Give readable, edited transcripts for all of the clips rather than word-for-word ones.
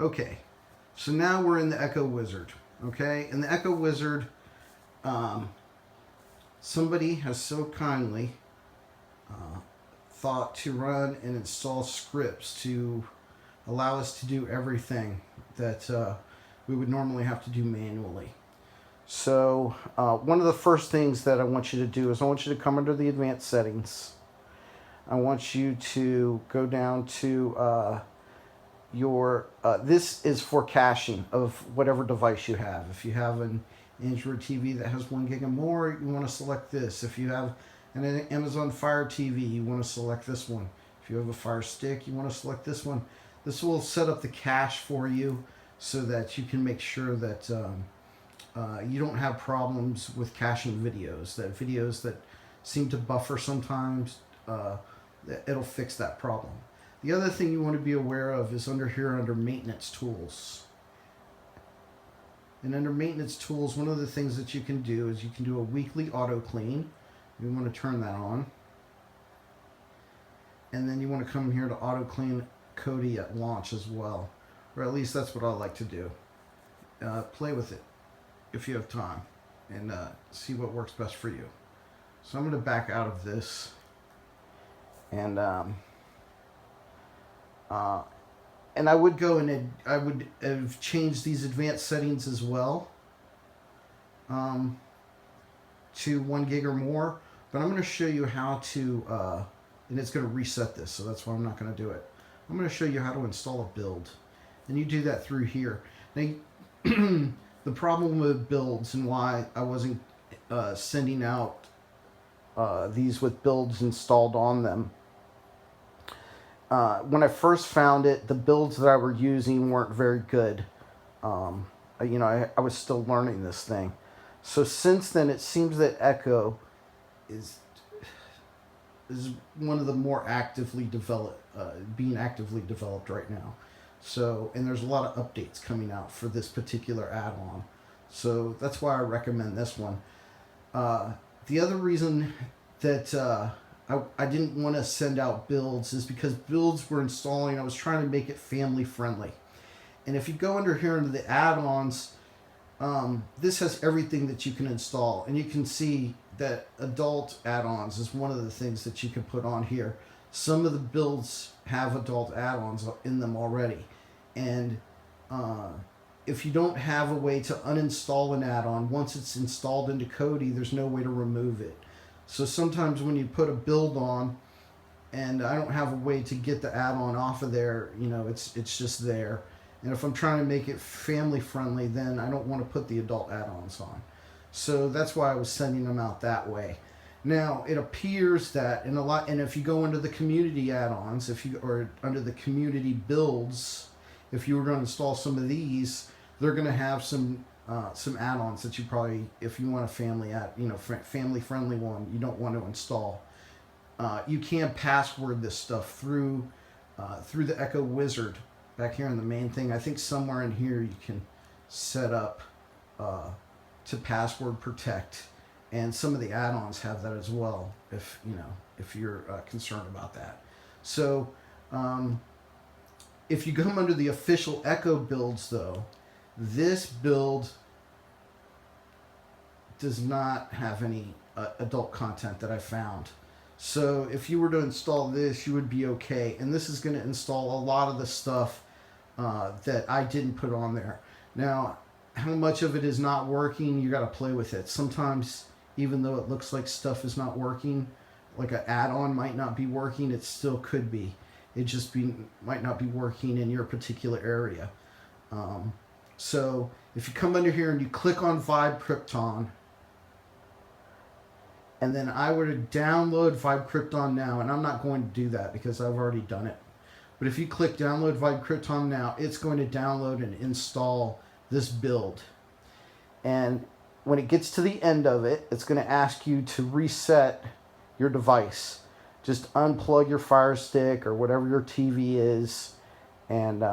Okay, so now we're in the Echo Wizard. Okay, in the Echo Wizard, somebody has so kindly thought to run and install scripts to allow us to do everything that we would normally have to do manually. So one of the first things that I want you to do is I want you to come under the advanced settings. I want you to go down to your, this is for caching of whatever device you have. If you have an Android TV that has 1 gig or more, you want to select this. If you have an Amazon Fire TV, you want to select this one. If you have a Fire Stick, you want to select this one. This will set up the cache for you so that you can make sure that you don't have problems with caching videos. That videos that seem to buffer sometimes, it'll fix that problem. The other thing you want to be aware of is under here under maintenance tools. And under maintenance tools, one of the things that you can do is you can do a weekly auto clean. You want to turn that on. And then you want to come here to auto clean Kodi at launch as well. Or at least that's what I like to do. Play with it if you have time and see what works best for you. So I'm going to back out of this. And I would go and I would have changed these advanced settings as well to 1 gig or more. But I'm going to show you how to, and it's going to reset this, so that's why I'm not going to do it. I'm going to show you how to install a build. And you do that through here. Now, the problem with builds and why I wasn't sending out these with builds installed on them. When I first found it, the builds that I were using weren't very good. You know, I was still learning this thing. So since then, it seems that Echo is one of the more actively developed, being actively developed right now. So, and there's a lot of updates coming out for this particular add-on. So that's why I recommend this one. The other reason that I didn't want to send out builds is because builds were installing. I was trying to make it family friendly. And if you go under here into the add-ons, this has everything that you can install. And you can see that adult add-ons is one of the things that you can put on here. Some of the builds have adult add-ons in them already. And if you don't have a way to uninstall an add-on, once it's installed into Kodi, there's no way to remove it. So sometimes when you put a build on and I don't have a way to get the add-on off of there, you know, it's just there. And if I'm trying to make it family friendly, then I don't want to put the adult add-ons on. So that's why I was sending them out that way. Now, it appears that and if you go into the community add-ons, or under the community builds, if you were going to install some of these, they're going to have some add-ons that you probably, if you want a family-friendly one, you don't want to install. You can password this stuff through the Echo Wizard back here in the main thing. I think somewhere in here you can set up to password protect, and some of the add-ons have that as well. If you're concerned about that. So if you come under the official Echo builds, though, this build does not have any adult content that I found. So if you were to install this, you would be okay. And this is going to install a lot of the stuff that I didn't put on there. Now, how much of it is not working, you got to play with it. Sometimes, even though it looks like stuff is not working, like an add-on might not be working, it still could be. It just might not be working in your particular area. So if you come under here and you click on Vibe Krypton, and then I were to download Vibe Krypton now, and I'm not going to do that because I've already done it. But if you click download Vibe Krypton now, it's going to download and install this build. And when it gets to the end of it, it's going to ask you to reset your device. Just unplug your Fire Stick or whatever your TV is, and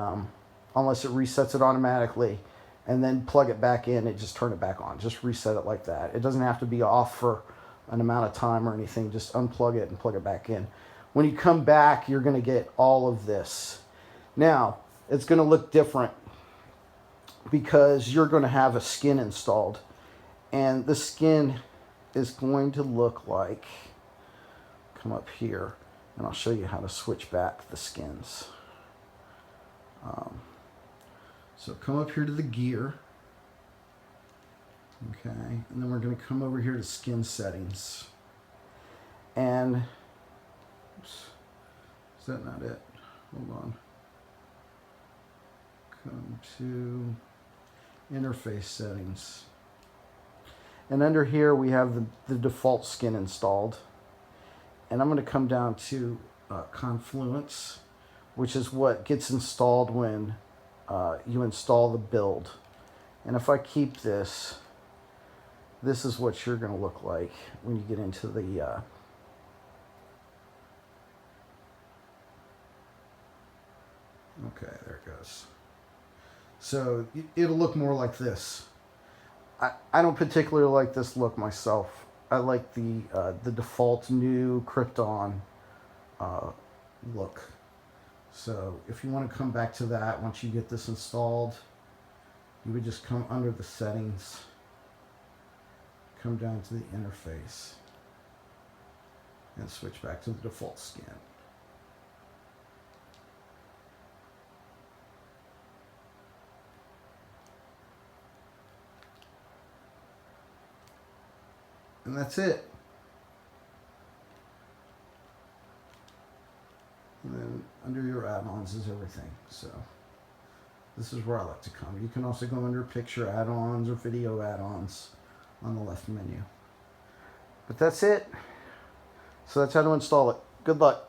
unless it resets it automatically, and then plug it back in and just turn it back on. Just reset it like that. It doesn't have to be off for an amount of time or anything. Just unplug it and plug it back in. When you come back, you're going to get all of this. Now, it's going to look different because you're going to have a skin installed. And the skin is going to look like, come up here, and I'll show you how to switch back the skins. So come up here to the gear. Okay, and then we're going to come over here to skin settings. And, oops, is that not it? Hold on. Come to interface settings. And under here we have the default skin installed. And I'm going to come down to Confluence, which is what gets installed when you install the build. And if I keep this, this is what you're going to look like when you get into the okay, there it goes. So it'll look more like this. I don't particularly like this look myself. I like the default new Krypton look. So if you want to come back to that once you get this installed, you would just come under the settings, come down to the interface, and switch back to the default skin. And that's it. And then under your add-ons is everything. So this is where I like to come. You can also go under picture add-ons or video add-ons on the left menu. But that's it. So that's how to install it. Good luck.